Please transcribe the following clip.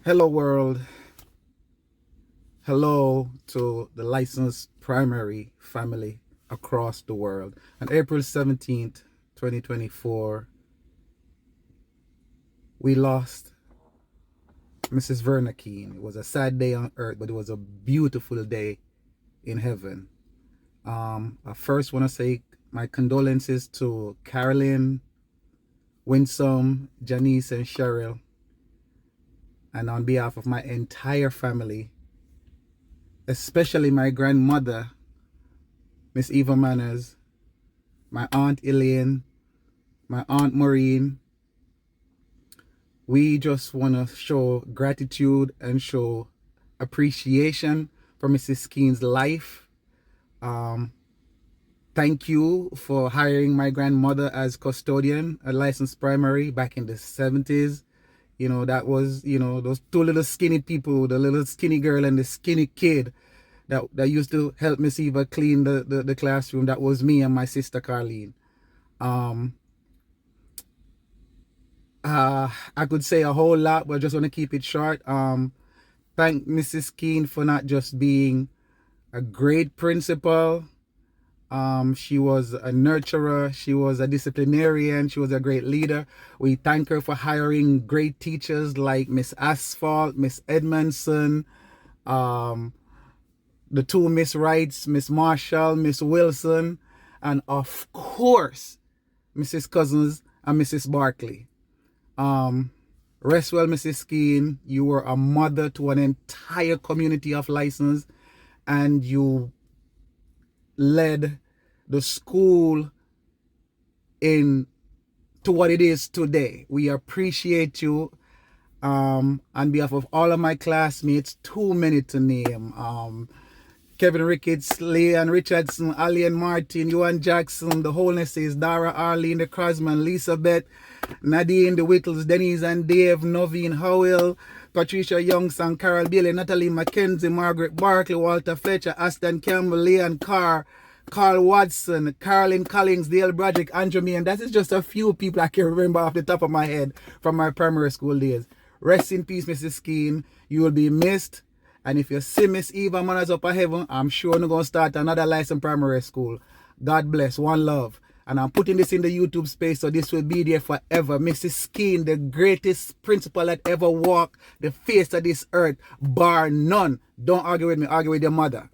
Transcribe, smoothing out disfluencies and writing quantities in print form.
Hello world. Hello to the licensed primary family across the world. On April 17th, 2024, we lost Mrs. Verna Kean. It was a sad day on earth, but it was a beautiful day in heaven. I first want to say my condolences to Carolyn, Winsome, Janice, and Cheryl. And on behalf of my entire family, especially my grandmother, Miss Eva Manners, my Aunt Elaine, my Aunt Maureen, we just want to show gratitude and show appreciation for Mrs. Kean's life. Thank you for hiring my grandmother as custodian at licensed primary back in the 70s. You know, that was, those two little skinny people, the little skinny girl and the skinny kid that used to help Miss Eva clean the classroom. That was me and my sister Carlene. I could say a whole lot, but I just want to keep it short. Thank Mrs. Kean for not just being a great principal. She was a nurturer, she was a disciplinarian, she was a great leader. We thank her for hiring great teachers like Miss Asphalt, Miss Edmondson, the two Miss Wrights, Miss Marshall, Miss Wilson, and of course, Mrs. Cousins and Mrs. Barkley. Rest well, Mrs. Kean. You were a mother to an entire community of license, and you led the school in to what it is today. We appreciate you. On behalf of all of my classmates, too many to name. Kevin Ricketts, Leanne Richardson, Alien Martin, Johan Jackson, the Wholenesses, Dara Arlene, the Crosman, Lisa Beth, Nadine, the Whittles, Denise and Dave, Noveen Howell, Patricia Youngson, Carol Bailey, Natalie McKenzie, Margaret Barkley, Walter Fletcher, Aston Campbell, Leon Carr, Carl Watson, Carolyn Collins, Dale Broderick, Andrew May, and that is just a few people I can remember off the top of my head from my primary school days. Rest in peace, Mrs. Kean. You will be missed. And if you see Miss Eva Manners up at heaven, I'm sure I'm going to start another licensed primary school. God bless. One love. And I'm putting this in the YouTube space, so this will be there forever. Mrs. Kean, the greatest principal that ever walked the face of this earth, bar none. Don't argue with me. Argue with your mother.